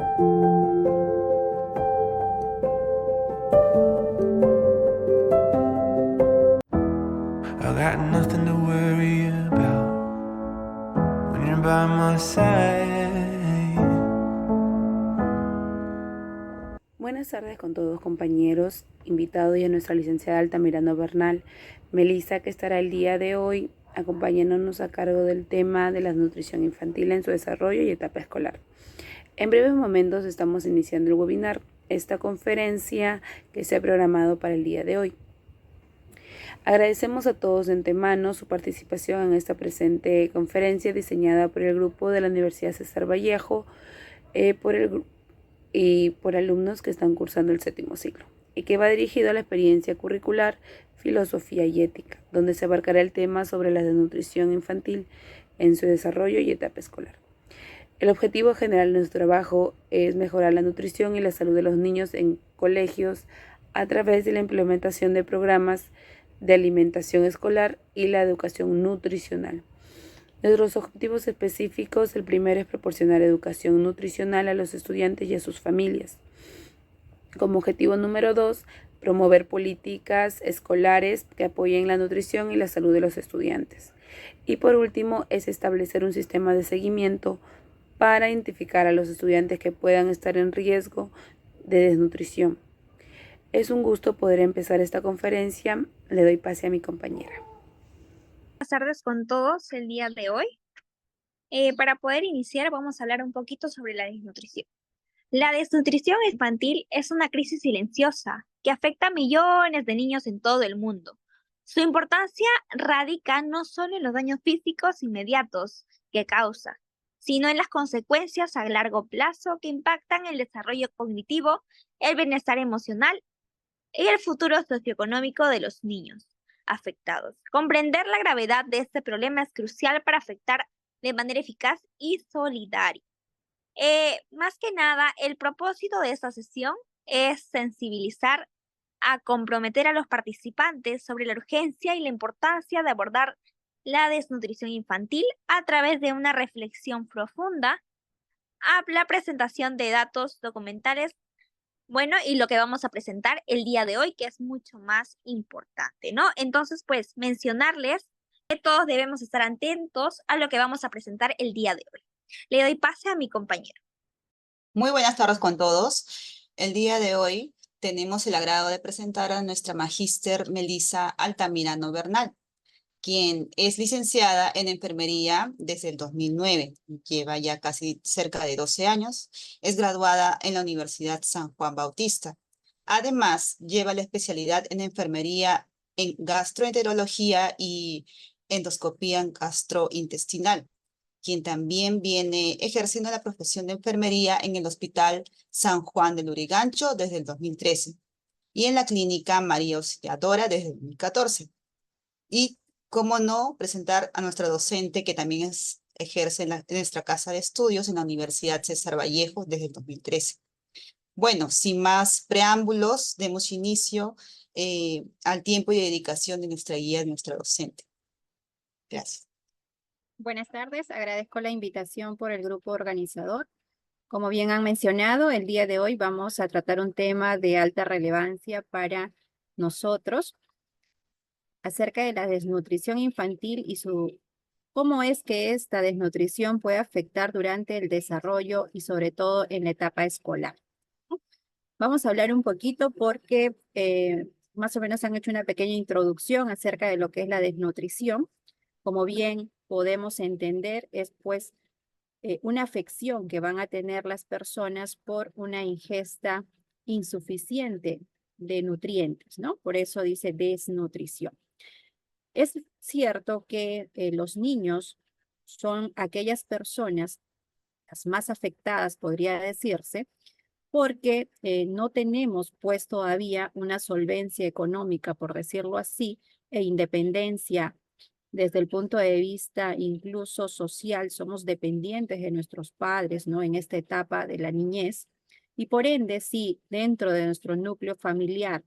I got nothing to worry about when you're by my side. Buenas tardes con todos compañeros, invitado y a nuestra licenciada Altamirano Bernal, Melissa, que estará el día de hoy acompañándonos a cargo del tema de la nutrición infantil en su desarrollo y etapa escolar. En breves momentos estamos iniciando el webinar, esta conferencia que se ha programado para el día de hoy. Agradecemos a todos de antemano su participación en esta presente conferencia diseñada por el grupo de la Universidad César Vallejo por alumnos que están cursando el 7º ciclo y que va dirigido a la experiencia curricular, filosofía y ética, donde se abarcará el tema sobre la desnutrición infantil en su desarrollo y etapa escolar. El objetivo general de nuestro trabajo es mejorar la nutrición y la salud de los niños en colegios a través de la implementación de programas de alimentación escolar y la educación nutricional. Nuestros objetivos específicos, el primero es proporcionar educación nutricional a los estudiantes y a sus familias. Como objetivo número 2, promover políticas escolares que apoyen la nutrición y la salud de los estudiantes. Y por último, es establecer un sistema de seguimiento para identificar a los estudiantes que puedan estar en riesgo de desnutrición. Es un gusto poder empezar esta conferencia. Le doy pase a mi compañera. Buenas tardes con todos el día de hoy. Para poder iniciar vamos a hablar un poquito sobre la desnutrición. La desnutrición infantil es una crisis silenciosa que afecta a millones de niños en todo el mundo. Su importancia radica no solo en los daños físicos inmediatos que causa, sino en las consecuencias a largo plazo que impactan el desarrollo cognitivo, el bienestar emocional y el futuro socioeconómico de los niños afectados. Comprender la gravedad de este problema es crucial para afectar de manera eficaz y solidaria. Más que nada, el propósito de esta sesión es sensibilizar a comprometer a los participantes sobre la urgencia y la importancia de abordar la desnutrición infantil a través de una reflexión profunda, a la presentación de datos documentales. Bueno, y lo que vamos a presentar el día de hoy, que es mucho más importante, ¿no? Entonces, pues, mencionarles que todos debemos estar atentos a lo que vamos a presentar el día de hoy. Le doy pase a mi compañero. Muy buenas tardes con todos. El día de hoy tenemos el agrado de presentar a nuestra magíster Melissa Altamirano Bernal, quien es licenciada en enfermería desde el 2009, lleva ya casi cerca de 12 años, es graduada en la Universidad San Juan Bautista. Además, lleva la especialidad en enfermería en gastroenterología y endoscopía gastrointestinal, quien también viene ejerciendo la profesión de enfermería en el Hospital San Juan de Lurigancho desde el 2013 y en la Clínica María Auxiliadora desde el 2014. Y cómo no, presentar a nuestra docente que también ejerce en nuestra casa de estudios en la Universidad César Vallejo desde el 2013. Bueno, sin más preámbulos, demos inicio al tiempo y dedicación de nuestra guía, de nuestra docente. Gracias. Buenas tardes, agradezco la invitación por el grupo organizador. Como bien han mencionado, el día de hoy vamos a tratar un tema de alta relevancia para nosotros acerca de la desnutrición infantil y cómo es que esta desnutrición puede afectar durante el desarrollo y sobre todo en la etapa escolar. Vamos a hablar un poquito porque más o menos han hecho una pequeña introducción acerca de lo que es la desnutrición. Como bien podemos entender, es pues una afección que van a tener las personas por una ingesta insuficiente de nutrientes, ¿no? Por eso dice desnutrición. Es cierto que los niños son aquellas personas las más afectadas, podría decirse, porque no tenemos pues todavía una solvencia económica, por decirlo así, e independencia desde el punto de vista incluso social. Somos dependientes de nuestros padres, ¿no? En esta etapa de la niñez. Y por ende, si dentro de nuestro núcleo familiar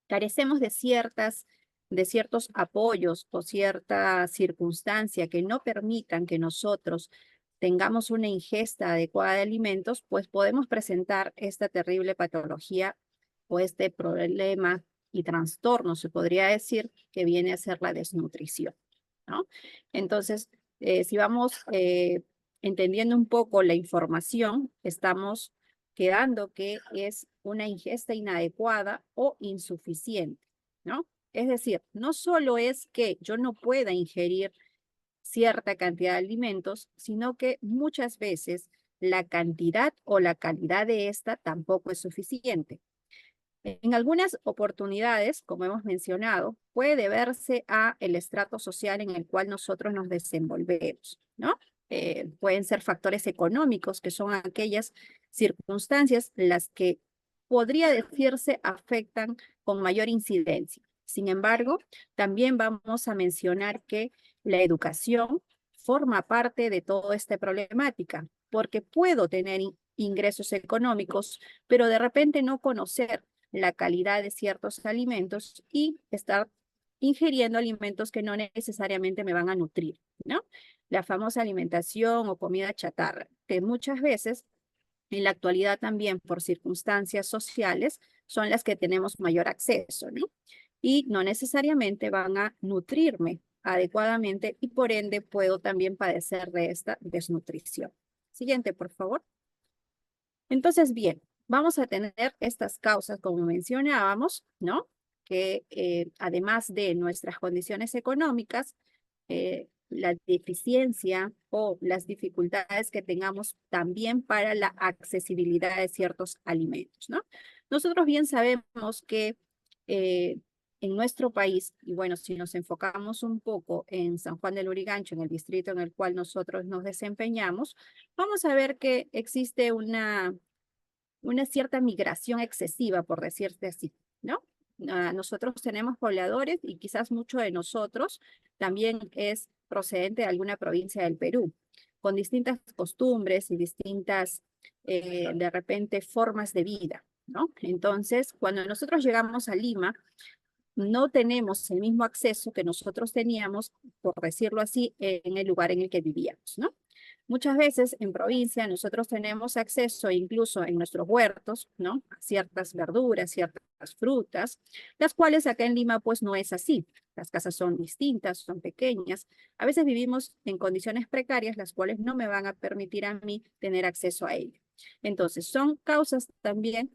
carecemos de ciertos apoyos o cierta circunstancia que no permitan que nosotros tengamos una ingesta adecuada de alimentos, pues podemos presentar esta terrible patología o este problema y trastorno, se podría decir, que viene a ser la desnutrición, ¿no? Entonces, si vamos entendiendo un poco la información, estamos quedando que es una ingesta inadecuada o insuficiente, ¿no? Es decir, no solo es que yo no pueda ingerir cierta cantidad de alimentos, sino que muchas veces la cantidad o la calidad de esta tampoco es suficiente. En algunas oportunidades, como hemos mencionado, puede deberse a el estrato social en el cual nosotros nos desenvolvemos, ¿no? Pueden ser factores económicos, que son aquellas circunstancias las que podría decirse afectan con mayor incidencia. Sin embargo, también vamos a mencionar que la educación forma parte de toda esta problemática, porque puedo tener ingresos económicos, pero de repente no conocer la calidad de ciertos alimentos y estar ingiriendo alimentos que no necesariamente me van a nutrir, ¿no? La famosa alimentación o comida chatarra, que muchas veces en la actualidad también por circunstancias sociales son las que tenemos mayor acceso, ¿no? Y no necesariamente van a nutrirme adecuadamente y por ende puedo también padecer de esta desnutrición. Siguiente, por favor. Entonces, bien, vamos a tener estas causas, como mencionábamos, ¿no? Que además de nuestras condiciones económicas, la deficiencia o las dificultades que tengamos también para la accesibilidad de ciertos alimentos, ¿no? Nosotros bien sabemos que en nuestro país, y bueno, si nos enfocamos un poco en San Juan del Lurigancho, en el distrito en el cual nosotros nos desempeñamos, vamos a ver que existe una cierta migración excesiva, por decirte así, ¿no? Nosotros tenemos pobladores y quizás mucho de nosotros también es procedente de alguna provincia del Perú, con distintas costumbres y distintas, de repente, formas de vida, ¿no? Entonces, cuando nosotros llegamos a Lima, no tenemos el mismo acceso que nosotros teníamos, por decirlo así, en el lugar en el que vivíamos, ¿no? Muchas veces en provincia nosotros tenemos acceso incluso en nuestros huertos, ¿no? A ciertas verduras, ciertas frutas, las cuales acá en Lima pues no es así. Las casas son distintas, son pequeñas. A veces vivimos en condiciones precarias, las cuales no me van a permitir a mí tener acceso a ello. Entonces son causas también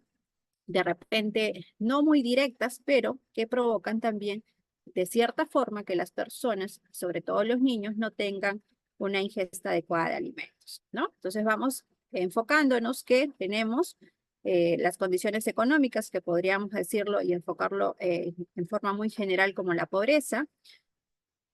de repente no muy directas, pero que provocan también de cierta forma que las personas, sobre todo los niños, no tengan una ingesta adecuada de alimentos, ¿no? Entonces vamos enfocándonos que tenemos las condiciones económicas, que podríamos decirlo y enfocarlo en forma muy general como la pobreza,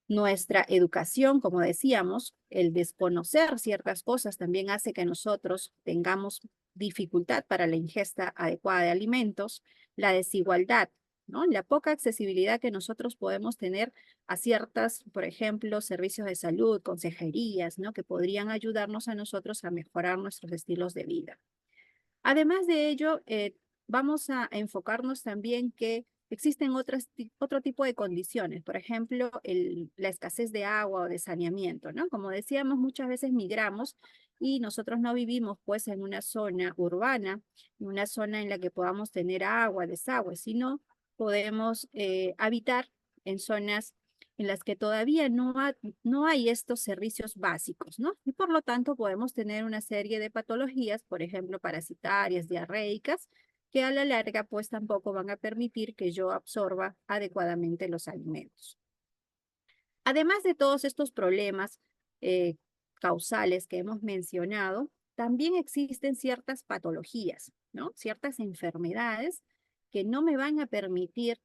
nuestra educación, como decíamos, el desconocer ciertas cosas también hace que nosotros tengamos dificultad para la ingesta adecuada de alimentos, la desigualdad, ¿no? La poca accesibilidad que nosotros podemos tener a ciertas, por ejemplo, servicios de salud, consejerías, ¿no? Que podrían ayudarnos a nosotros a mejorar nuestros estilos de vida. Además de ello, vamos a enfocarnos también que existen otro tipo de condiciones, por ejemplo, la escasez de agua o de saneamiento, ¿no? Como decíamos, muchas veces migramos y nosotros no vivimos pues en una zona urbana, en una zona en la que podamos tener agua, desagüe, sino podemos habitar en zonas en las que todavía no hay estos servicios básicos, ¿no? Y por lo tanto podemos tener una serie de patologías, por ejemplo, parasitarias, diarreicas, que a la larga pues tampoco van a permitir que yo absorba adecuadamente los alimentos. Además de todos estos problemas causales que hemos mencionado, también existen ciertas patologías, ¿no? Ciertas enfermedades que no me van a permitir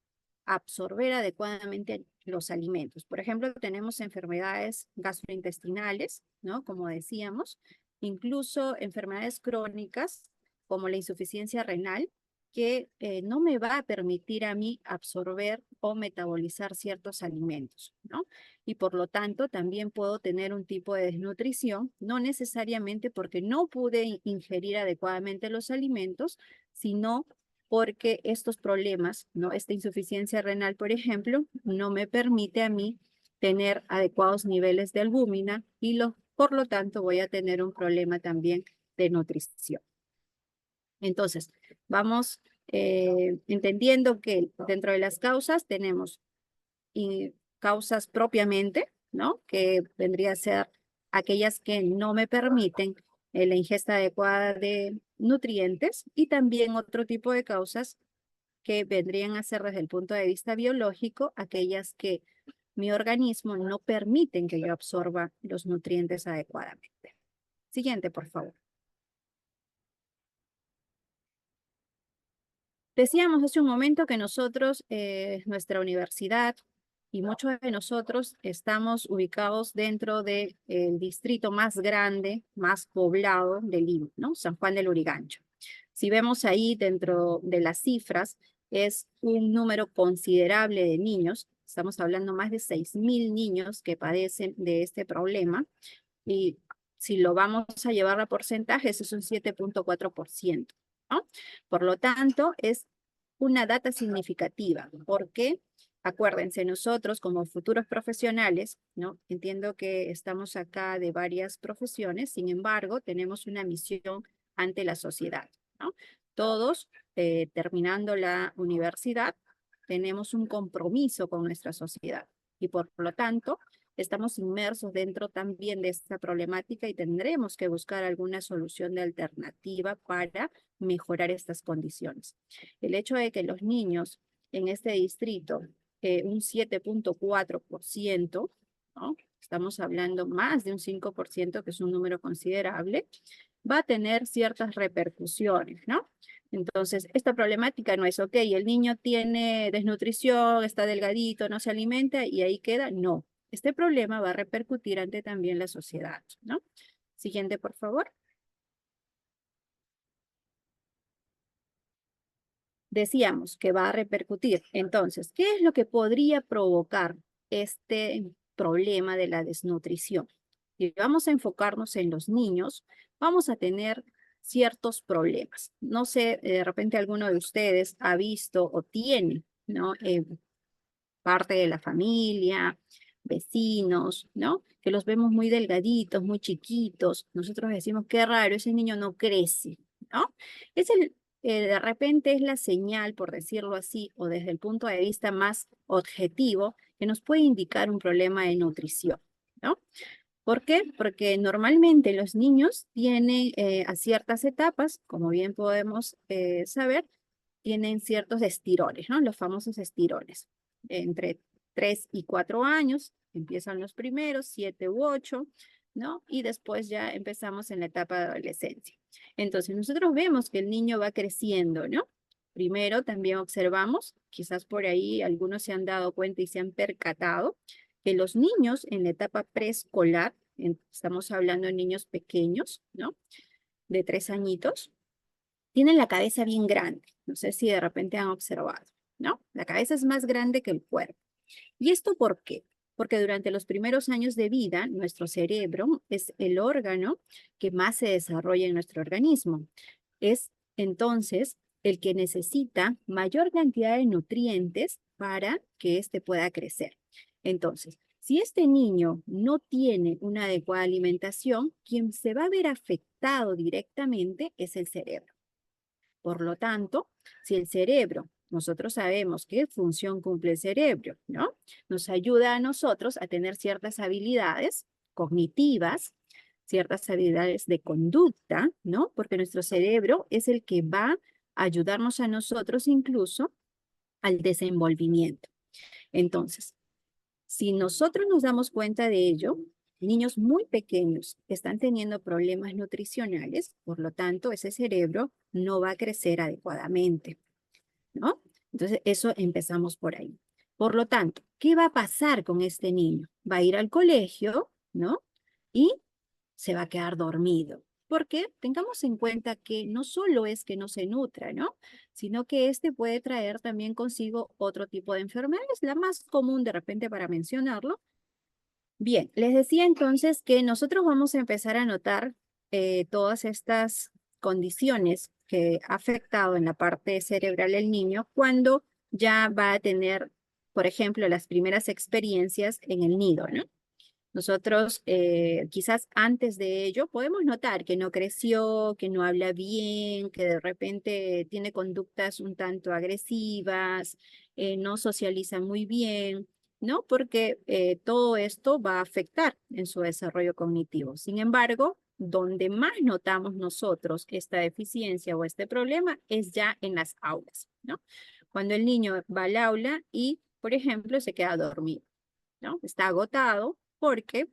absorber adecuadamente los alimentos. Por ejemplo, tenemos enfermedades gastrointestinales, ¿no? Como decíamos, incluso enfermedades crónicas como la insuficiencia renal, que no me va a permitir a mí absorber o metabolizar ciertos alimentos, ¿no? Y por lo tanto también puedo tener un tipo de desnutrición, no necesariamente porque no pude ingerir adecuadamente los alimentos, sino porque estos problemas, ¿no? Esta insuficiencia renal, por ejemplo, no me permite a mí tener adecuados niveles de albúmina y Por lo tanto, voy a tener un problema también de nutrición. Entonces, vamos entendiendo que dentro de las causas tenemos causas propiamente, ¿no? Que vendría a ser aquellas que no me permiten la ingesta adecuada de nutrientes, y también otro tipo de causas que vendrían a ser desde el punto de vista biológico, aquellas que mi organismo no permiten que yo absorba los nutrientes adecuadamente. Siguiente, por favor. Decíamos hace un momento que nosotros, nuestra universidad y muchos de nosotros estamos ubicados dentro del distrito más grande, más poblado de Lima, ¿no? San Juan del Lurigancho. Si vemos ahí dentro de las cifras, es un número considerable de niños. Estamos hablando más de 6.000 niños que padecen de este problema. Y si lo vamos a llevar a porcentajes, es un 7.4%, ¿no? Por lo tanto, es una data significativa, porque acuérdense, nosotros como futuros profesionales, ¿no? Entiendo que estamos acá de varias profesiones, sin embargo, tenemos una misión ante la sociedad, ¿no? Todos, terminando la universidad, tenemos un compromiso con nuestra sociedad y por lo tanto, estamos inmersos dentro también de esta problemática y tendremos que buscar alguna solución de alternativa para mejorar estas condiciones. El hecho de que los niños en este distrito, un 7.4%, ¿no? Estamos hablando más de un 5%, que es un número considerable, va a tener ciertas repercusiones, ¿no? Entonces, esta problemática no es, ok, el niño tiene desnutrición, está delgadito, no se alimenta y ahí queda. No, este problema va a repercutir ante también la sociedad, ¿no? Siguiente, por favor. Decíamos que va a repercutir. Entonces, ¿qué es lo que podría provocar este problema de la desnutrición? Si vamos a enfocarnos en los niños, vamos a tener ciertos problemas. No sé, de repente alguno de ustedes ha visto o tiene, ¿no? Parte de la familia, vecinos, ¿no? Que los vemos muy delgaditos, muy chiquitos. Nosotros decimos, qué raro, ese niño no crece, ¿no? Es de repente es la señal, por decirlo así, o desde el punto de vista más objetivo, que nos puede indicar un problema de nutrición, ¿no? ¿Por qué? Porque normalmente los niños tienen a ciertas etapas, como bien podemos saber, tienen ciertos estirones, ¿no? Los famosos estirones. Entre 3 y 4 años empiezan los primeros, 7 u 8, ¿no? Y después ya empezamos en la etapa de adolescencia. Entonces, nosotros vemos que el niño va creciendo, ¿no? Primero también observamos, quizás por ahí algunos se han dado cuenta y se han percatado, que los niños en la etapa preescolar, estamos hablando de niños pequeños, ¿no? De 3 añitos, tienen la cabeza bien grande. No sé si de repente han observado, ¿no? La cabeza es más grande que el cuerpo. ¿Y esto por qué? Porque durante los primeros años de vida, nuestro cerebro es el órgano que más se desarrolla en nuestro organismo. Es entonces el que necesita mayor cantidad de nutrientes para que éste pueda crecer. Entonces, si este niño no tiene una adecuada alimentación, quien se va a ver afectado directamente es el cerebro. Por lo tanto, si el cerebro, nosotros sabemos qué función cumple el cerebro, ¿no? Nos ayuda a nosotros a tener ciertas habilidades cognitivas, ciertas habilidades de conducta, ¿no? Porque nuestro cerebro es el que va a ayudarnos a nosotros incluso al desenvolvimiento. Entonces, si nosotros nos damos cuenta de ello, niños muy pequeños están teniendo problemas nutricionales, por lo tanto, ese cerebro no va a crecer adecuadamente, ¿no? Entonces, eso empezamos por ahí. Por lo tanto, ¿qué va a pasar con este niño? Va a ir al colegio, ¿no? Y se va a quedar dormido. Porque tengamos en cuenta que no solo es que no se nutra, ¿no? Sino que este puede traer también consigo otro tipo de enfermedades, la más común de repente para mencionarlo. Bien, les decía entonces que nosotros vamos a empezar a notar todas estas condiciones que ha afectado en la parte cerebral del niño cuando ya va a tener, por ejemplo, las primeras experiencias en el nido, ¿no? Nosotros quizás antes de ello podemos notar que no creció, que no habla bien, que de repente tiene conductas un tanto agresivas, no socializa muy bien, ¿no? Porque todo esto va a afectar en su desarrollo cognitivo. Sin embargo, donde más notamos nosotros esta deficiencia o este problema es ya en las aulas, ¿no? Cuando el niño va al aula y, por ejemplo, se queda dormido, ¿no? Está agotado porque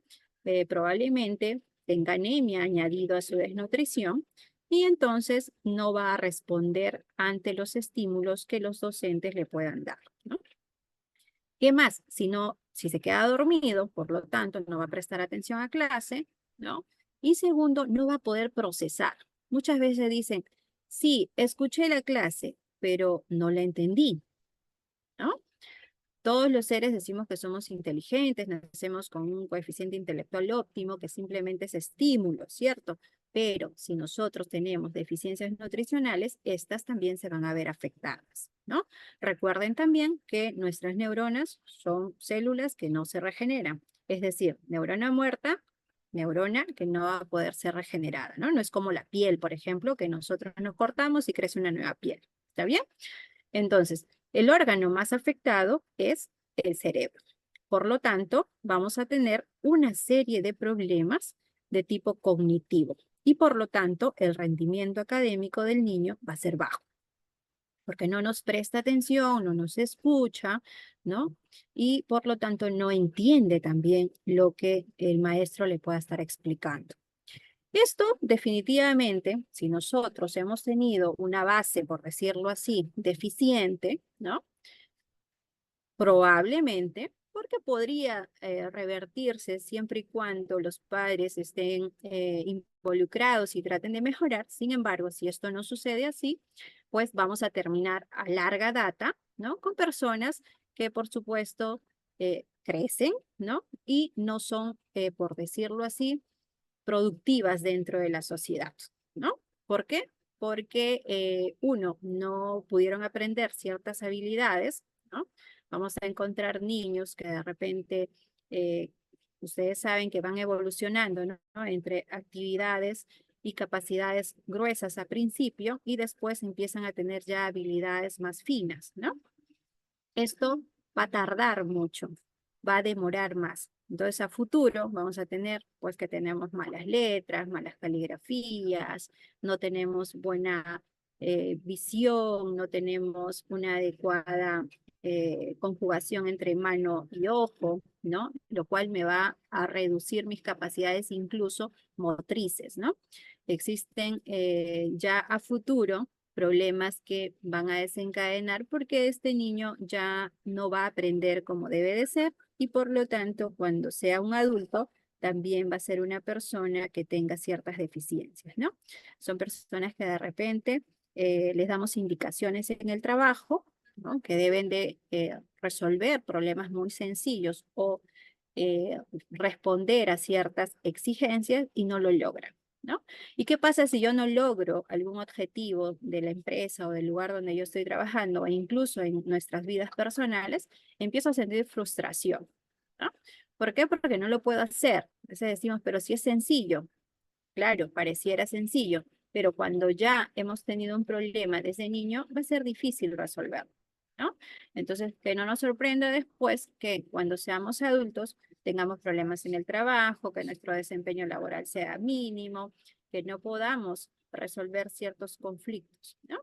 probablemente tenga anemia añadido a su desnutrición y entonces no va a responder ante los estímulos que los docentes le puedan dar, ¿no? ¿Qué más? Si se queda dormido, por lo tanto, no va a prestar atención a clase, ¿no? Y segundo, no va a poder procesar. Muchas veces dicen, sí, escuché la clase, pero no la entendí, ¿no? Todos los seres decimos que somos inteligentes, nacemos con un coeficiente intelectual óptimo que simplemente es estímulo, ¿cierto? Pero si nosotros tenemos deficiencias nutricionales, estas también se van a ver afectadas, ¿no? Recuerden también que nuestras neuronas son células que no se regeneran, es decir, neurona muerta, neurona que no va a poder ser regenerada, ¿no? No es como la piel, por ejemplo, que nosotros nos cortamos y crece una nueva piel, ¿está bien? Entonces, el órgano más afectado es el cerebro. Por lo tanto, vamos a tener una serie de problemas de tipo cognitivo y por lo tanto el rendimiento académico del niño va a ser bajo, porque no nos presta atención, no nos escucha, ¿no? Y por lo tanto no entiende también lo que el maestro le pueda estar explicando. Esto definitivamente, si nosotros hemos tenido una base, por decirlo así, deficiente, ¿no? Probablemente, porque podría revertirse siempre y cuando los padres estén involucrados y traten de mejorar. Sin embargo, si esto no sucede así, pues vamos a terminar a larga data, ¿no? Con personas que, por supuesto, crecen, ¿no? Y no son, por decirlo así, productivas dentro de la sociedad, ¿no? ¿Por qué? Porque uno, no pudieron aprender ciertas habilidades, ¿no? Vamos a encontrar niños que de repente, eh, ustedes saben que van evolucionando, ¿no? Entre actividades y capacidades gruesas a principio y después empiezan a tener ya habilidades más finas, ¿no? Esto va a tardar mucho, va a demorar más. Entonces, a futuro vamos a tener, pues, que tenemos malas letras, malas caligrafías, no tenemos buena visión, no tenemos una adecuada conjugación entre mano y ojo, ¿no? Lo cual me va a reducir mis capacidades incluso motrices, ¿no? Existen ya a futuro problemas que van a desencadenar porque este niño ya no va a aprender como debe de ser y por lo tanto cuando sea un adulto también va a ser una persona que tenga ciertas deficiencias, ¿no? Son personas que de repente les damos indicaciones en el trabajo, ¿no? Que deben de resolver problemas muy sencillos o responder a ciertas exigencias y no lo logran, ¿no? ¿Y qué pasa si yo no logro algún objetivo de la empresa o del lugar donde yo estoy trabajando, e incluso en nuestras vidas personales? Empiezo a sentir frustración, ¿no? ¿Por qué? Porque no lo puedo hacer. Entonces decimos, pero si es sencillo, claro, pareciera sencillo, pero cuando ya hemos tenido un problema desde niño, va a ser difícil resolverlo, ¿no? Entonces, que no nos sorprenda después que cuando seamos adultos tengamos problemas en el trabajo, que nuestro desempeño laboral sea mínimo, que no podamos resolver ciertos conflictos, ¿no?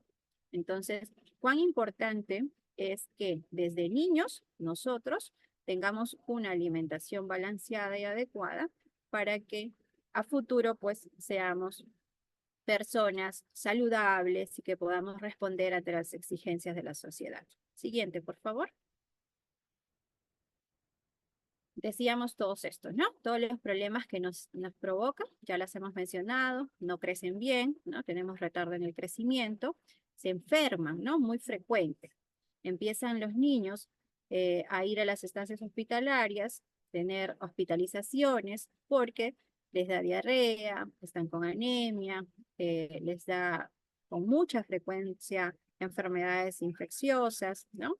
Entonces, cuán importante es que desde niños nosotros tengamos una alimentación balanceada y adecuada para que a futuro pues seamos personas saludables y que podamos responder ante las exigencias de la sociedad. Siguiente, por favor. Decíamos todos estos, ¿no? Todos los problemas que nos provocan, ya las hemos mencionado, no crecen bien, ¿no? Tenemos retardo en el crecimiento, se enferman, ¿no? Muy frecuente. Empiezan los niños a ir a las estancias hospitalarias, tener hospitalizaciones porque les da diarrea, están con anemia, les da con mucha frecuencia enfermedades infecciosas, ¿no?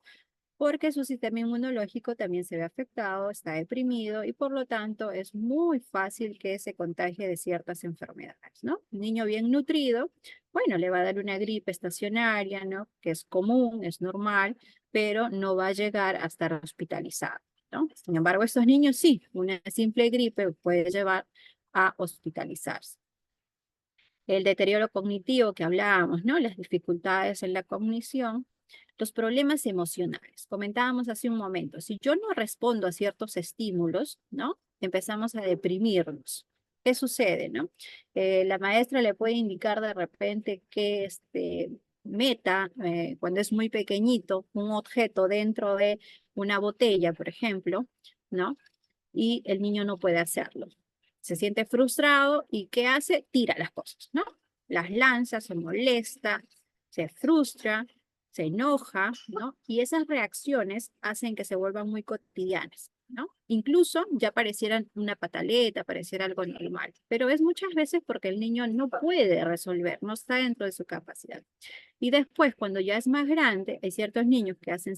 porque su sistema inmunológico también se ve afectado, está deprimido y por lo tanto es muy fácil que se contagie de ciertas enfermedades, ¿no? Un niño bien nutrido, bueno, le va a dar una gripe estacionaria, ¿no? Que es común, es normal, pero no va a llegar a estar hospitalizado, ¿no? Sin embargo, estos niños sí, una simple gripe puede llevar a hospitalizarse. El deterioro cognitivo que hablábamos, ¿no? Las dificultades en la cognición, los problemas emocionales. Comentábamos hace un momento, si yo no respondo a ciertos estímulos, ¿no? Empezamos a deprimirnos. ¿Qué sucede, no? La maestra le puede indicar de repente que meta, cuando es muy pequeñito, un objeto dentro de una botella, por ejemplo, ¿no? Y el niño no puede hacerlo. Se siente frustrado y ¿qué hace? Tira las cosas, ¿no? Las lanza, se molesta, se frustra, se enoja, ¿no? Y esas reacciones hacen que se vuelvan muy cotidianas, ¿no? Incluso ya parecieran una pataleta, pareciera algo normal, pero es muchas veces porque el niño no puede resolver, no está dentro de su capacidad. Y después, cuando ya es más grande, hay ciertos niños que hacen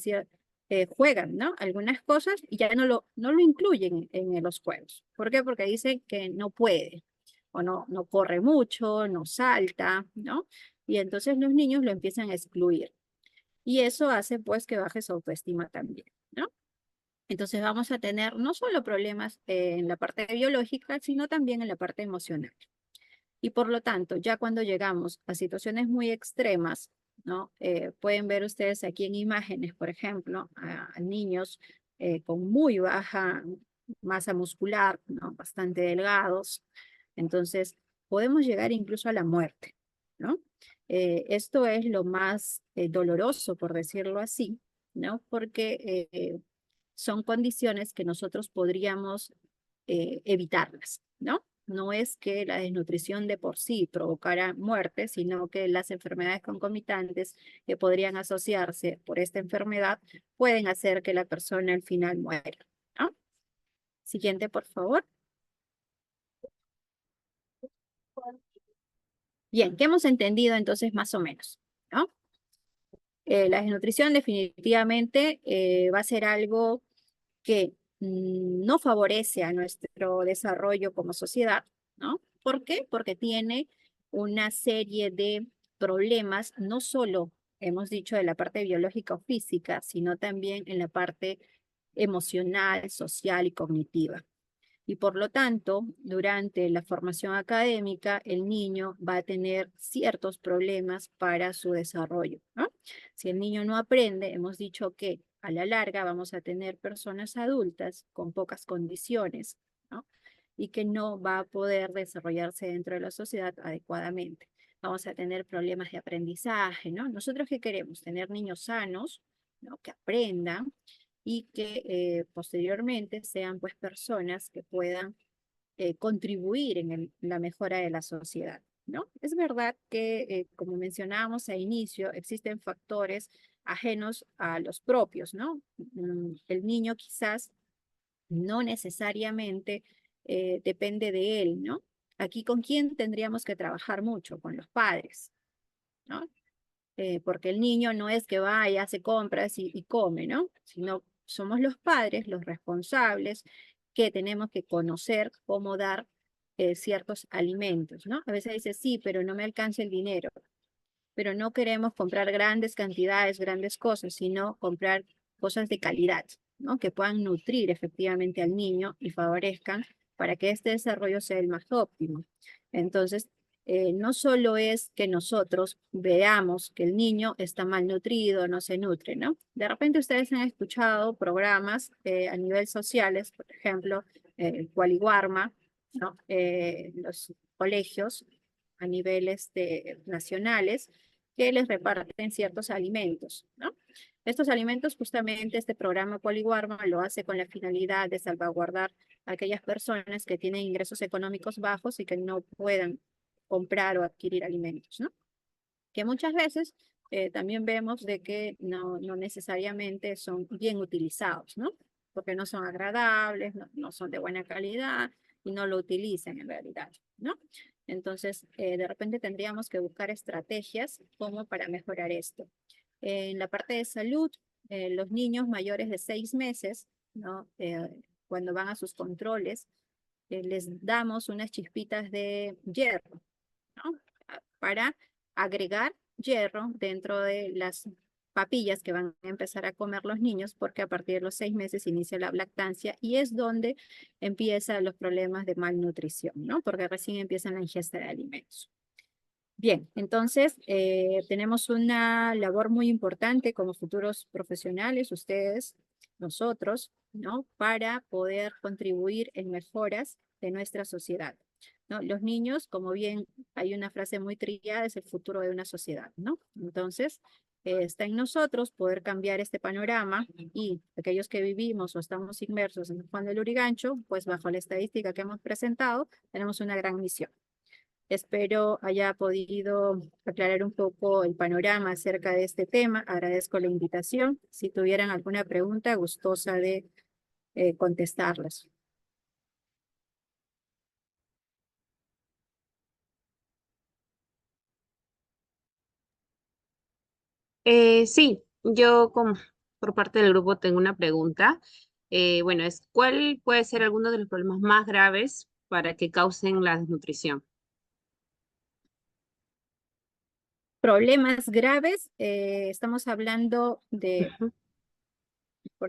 juegan, ¿no? Algunas cosas y ya no lo incluyen en los juegos. ¿Por qué? Porque dicen que no puede, o no corre mucho, no salta, ¿no? Y entonces los niños lo empiezan a excluir. Y eso hace pues que baje su autoestima también, ¿no? Entonces vamos a tener no solo problemas en la parte biológica, sino también en la parte emocional. Y por lo tanto, ya cuando llegamos a situaciones muy extremas, ¿no? Pueden ver ustedes aquí en imágenes, por ejemplo, a niños con muy baja masa muscular, ¿no? Bastante delgados. Entonces, podemos llegar incluso a la muerte, ¿no? Esto es lo más doloroso, por decirlo así, ¿no? Porque son condiciones que nosotros podríamos evitarlas, ¿no? No es que la desnutrición de por sí provocara muerte, sino que las enfermedades concomitantes que podrían asociarse por esta enfermedad pueden hacer que la persona al final muera, ¿no? Siguiente, por favor. Bien, ¿qué hemos entendido entonces más o menos? ¿No? La desnutrición definitivamente va a ser algo que no favorece a nuestro desarrollo como sociedad, ¿no? ¿Por qué? Porque tiene una serie de problemas, no solo hemos dicho de la parte biológica o física, sino también en la parte emocional, social y cognitiva. Y por lo tanto, durante la formación académica, el niño va a tener ciertos problemas para su desarrollo, ¿no? Si el niño no aprende, hemos dicho que a la larga vamos a tener personas adultas con pocas condiciones, ¿no? Y que no va a poder desarrollarse dentro de la sociedad adecuadamente. Vamos a tener problemas de aprendizaje, ¿no? ¿Nosotros qué queremos? Tener niños sanos, ¿no? Que aprendan y que posteriormente sean pues personas que puedan contribuir en la mejora de la sociedad, ¿no? Es verdad que, como mencionábamos a inicio, existen factores ajenos a los propios, ¿no? El niño quizás no necesariamente depende de él, ¿no? Aquí con quién tendríamos que trabajar mucho, con los padres, ¿no? Porque el niño no es que vaya, hace compras y come, ¿no? Sino somos los padres, los responsables, que tenemos que conocer cómo dar ciertos alimentos, ¿no? A veces dice, sí, pero no me alcanza el dinero, pero no queremos comprar grandes cantidades, grandes cosas, sino comprar cosas de calidad, ¿no? Que puedan nutrir efectivamente al niño y favorezcan para que este desarrollo sea el más óptimo. Entonces, no solo es que nosotros veamos que el niño está malnutrido, no se nutre, ¿no? De repente ustedes han escuchado programas a nivel sociales, por ejemplo, Qualiguarma, ¿no? Los colegios a niveles nacionales que les reparten ciertos alimentos, ¿no? Estos alimentos, justamente este programa Qualiguarma lo hace con la finalidad de salvaguardar a aquellas personas que tienen ingresos económicos bajos y que no puedan comprar o adquirir alimentos, ¿no? Que muchas veces también vemos de que no necesariamente son bien utilizados, ¿no? Porque no son agradables, no son de buena calidad y no lo utilizan en realidad, ¿no? Entonces, de repente tendríamos que buscar estrategias como para mejorar esto. En la parte de salud, los niños mayores de 6 meses, ¿no? Cuando van a sus controles, les damos unas chispitas de hierro, ¿no? Para agregar hierro dentro de las papillas que van a empezar a comer los niños, porque a partir de los 6 meses inicia la lactancia y es donde empiezan los problemas de malnutrición, ¿no? Porque recién empiezan la ingesta de alimentos. Bien, entonces tenemos una labor muy importante como futuros profesionales, ustedes, nosotros, ¿no? Para poder contribuir en mejoras de nuestra sociedad, ¿no? Los niños, como bien hay una frase muy trillada, es el futuro de una sociedad, ¿no? Entonces, está en nosotros poder cambiar este panorama y aquellos que vivimos o estamos inmersos en San Juan del Lurigancho, pues bajo la estadística que hemos presentado, tenemos una gran misión. Espero haya podido aclarar un poco el panorama acerca de este tema. Agradezco la invitación. Si tuvieran alguna pregunta, gustosa de contestarlas. Sí, yo como por parte del grupo tengo una pregunta. Bueno, ¿cuál puede ser alguno de los problemas más graves para que causen la desnutrición? Problemas graves, estamos hablando de, Ujú.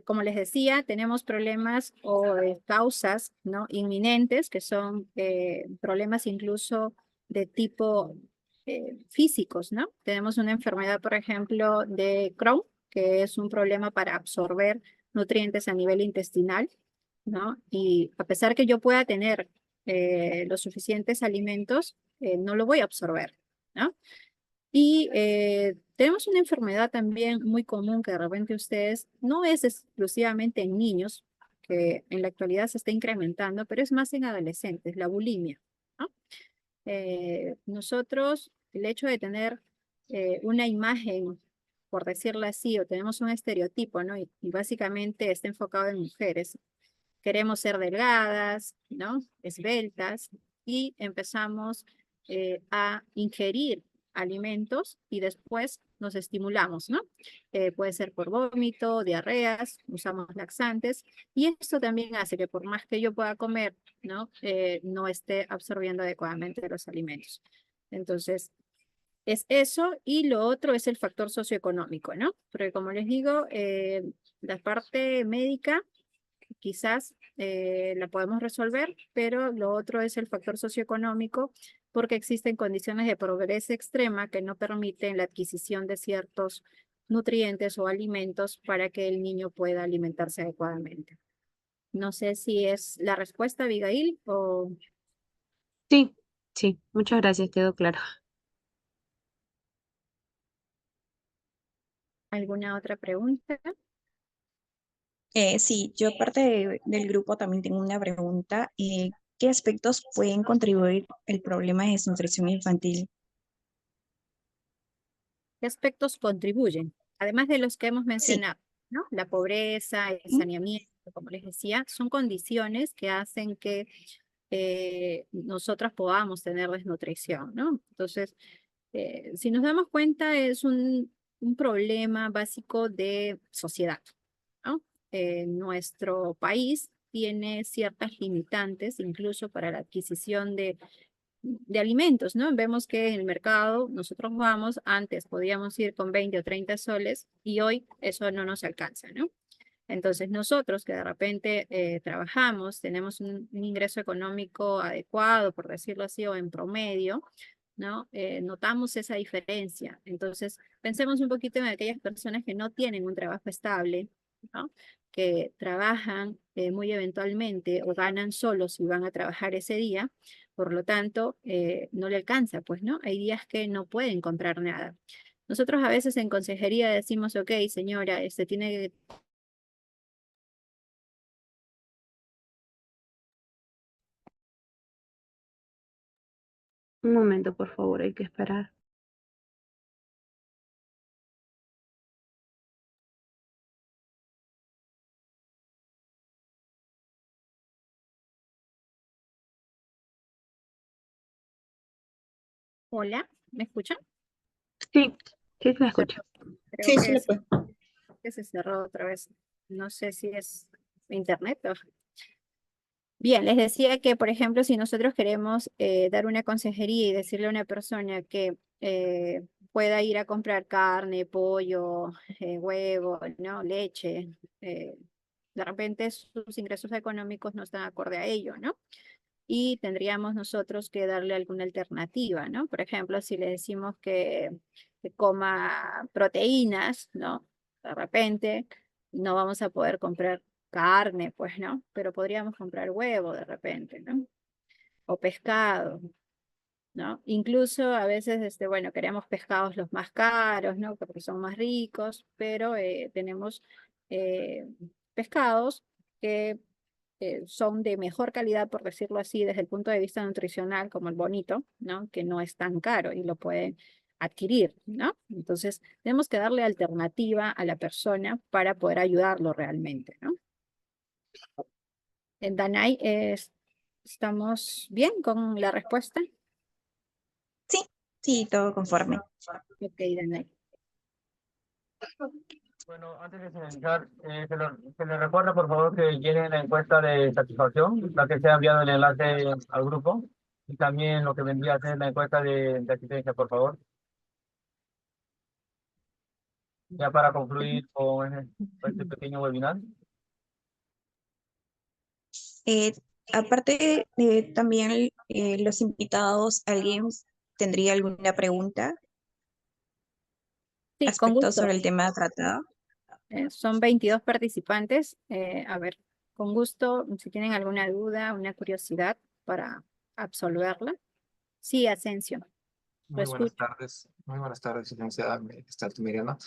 como les decía, tenemos problemas o causas, ¿no? Inminentes, que son problemas incluso de tipo físicos, ¿no? Tenemos una enfermedad, por ejemplo, de Crohn, que es un problema para absorber nutrientes a nivel intestinal, ¿no? Y a pesar que yo pueda tener los suficientes alimentos, no lo voy a absorber, ¿no? Y tenemos una enfermedad también muy común que de repente ustedes, no es exclusivamente en niños, que en la actualidad se está incrementando, pero es más en adolescentes, la bulimia, ¿no? Nosotros, el hecho de tener una imagen, por decirlo así, o tenemos un estereotipo, ¿no? Y básicamente está enfocado en mujeres. Queremos ser delgadas, ¿no? Esbeltas, y empezamos a ingerir alimentos y después nos estimulamos, ¿no? Puede ser por vómito, diarreas, usamos laxantes, y esto también hace que por más que yo pueda comer, ¿no? No esté absorbiendo adecuadamente los alimentos. Entonces, es eso, y lo otro es el factor socioeconómico, ¿no? Porque como les digo, la parte médica quizás la podemos resolver, pero lo otro es el factor socioeconómico, porque existen condiciones de pobreza extrema que no permiten la adquisición de ciertos nutrientes o alimentos para que el niño pueda alimentarse adecuadamente. No sé si es la respuesta, Abigail, o Sí, sí, muchas gracias, quedó claro. alguna otra pregunta. Sí, yo aparte del grupo también tengo una pregunta. ¿Qué aspectos pueden contribuir el problema de desnutrición infantil? ¿Qué aspectos contribuyen? Además de los que hemos Sí. mencionado, ¿no? La pobreza, el ¿Mm? saneamiento, como les decía, son condiciones que hacen que nosotras podamos tener desnutrición, ¿no? Entonces, si nos damos cuenta, es un problema básico de sociedad, ¿no? Nuestro país tiene ciertas limitantes, incluso para la adquisición de alimentos, ¿no? Vemos que en el mercado nosotros vamos, antes podíamos ir con 20 o 30 soles y hoy eso no nos alcanza, ¿no? Entonces nosotros que de repente trabajamos, tenemos un ingreso económico adecuado, por decirlo así, o en promedio, ¿no? Notamos esa diferencia. Entonces pensemos un poquito en aquellas personas que no tienen un trabajo estable, ¿no? Que trabajan muy eventualmente o ganan solo si van a trabajar ese día, por lo tanto, no le alcanza, pues, ¿no? Hay días que no pueden comprar nada. Nosotros a veces en consejería decimos, ok, señora, tiene que Un momento, por favor, hay que esperar. hola, ¿me escuchan? Sí, sí, la Se escucho. Creo Sí, sí, que le es puedo. que se cerró otra vez. No sé si es internet o... Bien, les decía que, por ejemplo, si nosotros queremos dar una consejería y decirle a una persona que pueda ir a comprar carne, pollo, huevo, ¿no? Leche, de repente sus ingresos económicos no están acorde a ello, ¿no? Y tendríamos nosotros que darle alguna alternativa, ¿no? Por ejemplo, si le decimos que coma proteínas, ¿no? De repente no vamos a poder comprar carne, pues, ¿no? Pero podríamos comprar huevo de repente, ¿no? O pescado, ¿no? Incluso a veces, bueno, queremos pescados los más caros, ¿no? Porque son más ricos, pero tenemos eh, pescados que son de mejor calidad, por decirlo así, desde el punto de vista nutricional, como el bonito, ¿no? Que no es tan caro y lo pueden adquirir, ¿no? Entonces, tenemos que darle alternativa a la persona para poder ayudarlo realmente, ¿no? En Danay, ¿estamos bien con la respuesta? Sí, sí, todo conforme. Ok, Danay. Bueno, antes de finalizar, se le recuerda por favor que llenen la encuesta de satisfacción, la que se ha enviado el enlace al grupo, y también lo que vendría a ser la encuesta de asistencia, por favor. Ya para concluir con este pequeño webinar. Eh, Aparte, también los invitados, ¿alguien tendría alguna pregunta, Sí, con aspecto gusto. sobre el tema tratado? Son 22 participantes. A ver, con gusto, si tienen alguna duda, una curiosidad para absolverla. Sí, Asensio, lo escucho. Muy buenas tardes, licenciada Miriana.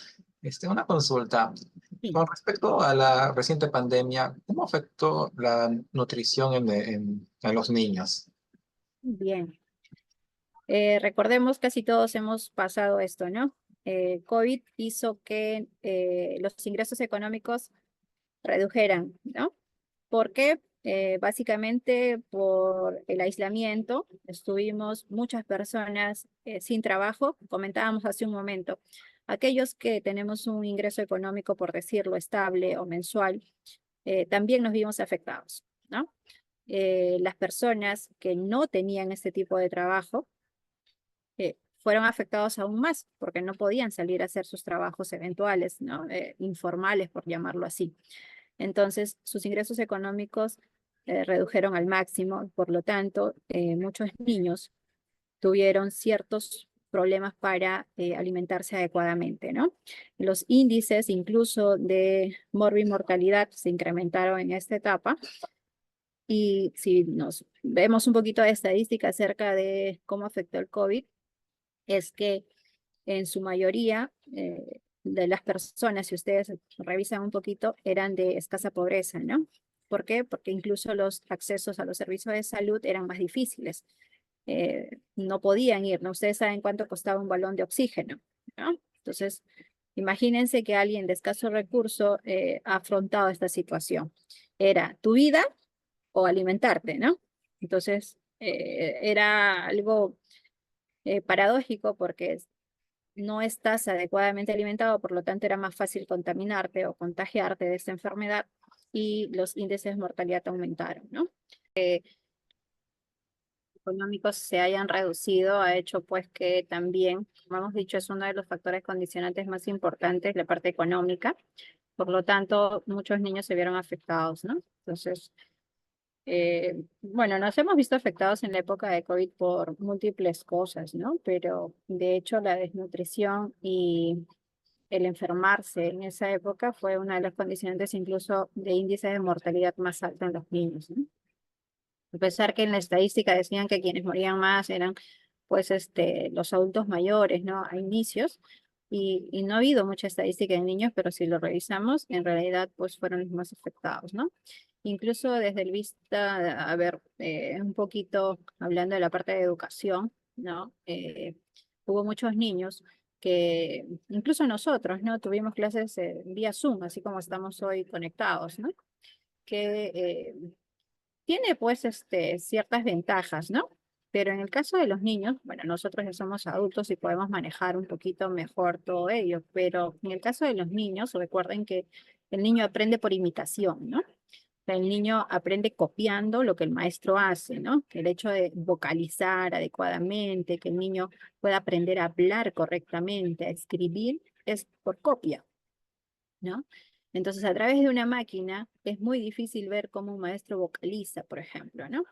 Una consulta. Sí. Con respecto a la reciente pandemia, ¿cómo afectó la nutrición en los niños? Bien. Recordemos, casi todos hemos pasado esto, ¿no? COVID hizo que los ingresos económicos redujeran, ¿no? ¿Por qué? Básicamente por el aislamiento, estuvimos muchas personas sin trabajo, comentábamos hace un momento, aquellos que tenemos un ingreso económico, por decirlo, estable o mensual, también nos vimos afectados, ¿no? Las personas que no tenían este tipo de trabajo fueron afectados aún más porque no podían salir a hacer sus trabajos eventuales, ¿no? Informales, por llamarlo así. Entonces, sus ingresos económicos redujeron al máximo, por lo tanto, muchos niños tuvieron ciertos problemas para alimentarse adecuadamente, ¿no? Los índices incluso de morbimortalidad se incrementaron en esta etapa y si nos vemos un poquito de estadística acerca de cómo afectó el COVID, es que en su mayoría de las personas, si ustedes revisan un poquito, eran de escasa pobreza, ¿no? ¿Por qué? Porque incluso los accesos a los servicios de salud eran más difíciles. No podían ir, ¿no? Ustedes saben cuánto costaba un balón de oxígeno, ¿no? Entonces, imagínense que alguien de escaso recurso ha afrontado esta situación. Era tu vida o alimentarte, ¿no? Entonces, era algo paradójico porque no estás adecuadamente alimentado, por lo tanto era más fácil contaminarte o contagiarte de esta enfermedad y los índices de mortalidad aumentaron, ¿no? Económicos se hayan reducido ha hecho pues que también, como hemos dicho, es uno de los factores condicionantes más importantes, la parte económica, por lo tanto muchos niños se vieron afectados, ¿no? Entonces, bueno, nos hemos visto afectados en la época de COVID por múltiples cosas, ¿no? Pero de hecho la desnutrición y el enfermarse en esa época fue una de las condicionantes incluso de índice de mortalidad más alto en los niños, ¿no? A pesar que en la estadística decían que quienes morían más eran pues los adultos mayores, ¿no? A inicios, y no ha habido mucha estadística en niños, pero si lo revisamos, en realidad pues fueron los más afectados, ¿no? Incluso desde el vista, a ver, un poquito hablando de la parte de educación, ¿no? Hubo muchos niños que, incluso nosotros, ¿no? Tuvimos clases vía Zoom, así como estamos hoy conectados, ¿no? Que tiene pues ciertas ventajas, ¿no? Pero en el caso de los niños, bueno, nosotros ya somos adultos y podemos manejar un poquito mejor todo ello, pero en el caso de los niños, recuerden que el niño aprende por imitación, ¿no? Sea, el niño aprende copiando lo que el maestro hace, ¿no? El hecho de vocalizar adecuadamente, que el niño pueda aprender a hablar correctamente, a escribir, es por copia, ¿no? Entonces, a través de una máquina es muy difícil ver cómo un maestro vocaliza, por ejemplo, ¿no?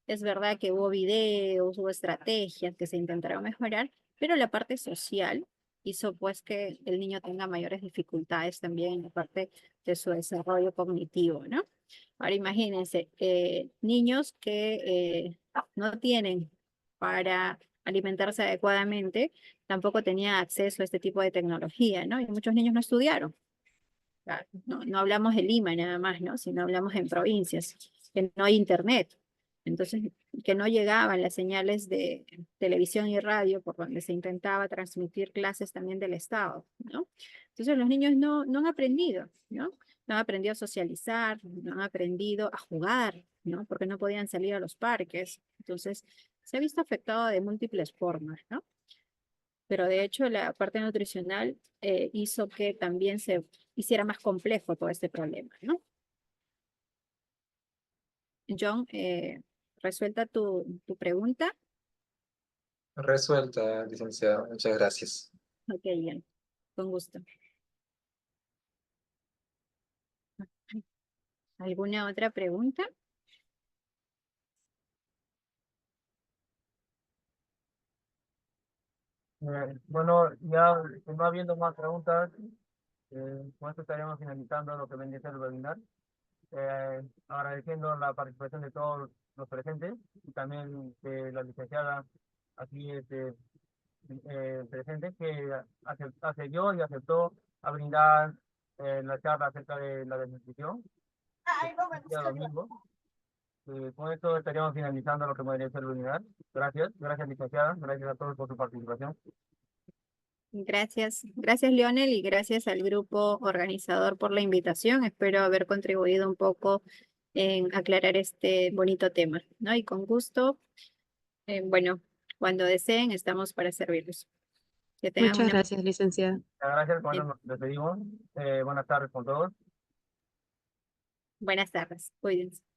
Es verdad que hubo videos, hubo estrategias que se intentaron mejorar, pero la parte social hizo pues que el niño tenga mayores dificultades también en la parte de su desarrollo cognitivo, ¿no? Ahora imagínense, niños que no tienen para alimentarse adecuadamente, tampoco tenían acceso a este tipo de tecnología, ¿no? Y muchos niños no estudiaron. Claro, no hablamos de Lima nada más, ¿no? Sino hablamos en provincias, que no hay internet. Entonces, que no llegaban las señales de televisión y radio por donde se intentaba transmitir clases también del Estado, ¿no? Entonces, los niños no han aprendido, ¿no? No han aprendido a socializar, no han aprendido a jugar, ¿no? Porque no podían salir a los parques. Entonces, se ha visto afectado de múltiples formas, ¿no? Pero de hecho la parte nutricional hizo que también se hiciera más complejo todo este problema, ¿no? John, resuelta tu pregunta. Resuelta, licenciada. Muchas gracias. Ok, bien, con gusto. ¿Alguna otra pregunta? Bueno, ya no habiendo más preguntas, con esto estaríamos finalizando lo que vendría a ser el webinar. Agradeciendo la participación de todos los presentes y también de la licenciada aquí presente que accedió y aceptó a brindar la charla acerca de la desnutrición el día domingo. Con esto estaríamos finalizando lo que podría ser el webinar. Gracias licenciada, gracias a todos por su participación. Gracias, gracias Lionel y gracias al grupo organizador por la invitación. Espero haber contribuido un poco en aclarar este bonito tema, ¿no? Y con gusto, bueno, cuando deseen estamos para servirles. Que tengan Muchas una gracias, licenciada. Gracias, con esto nos despedimos. Buenas tardes con todos. buenas tardes. Cuídense.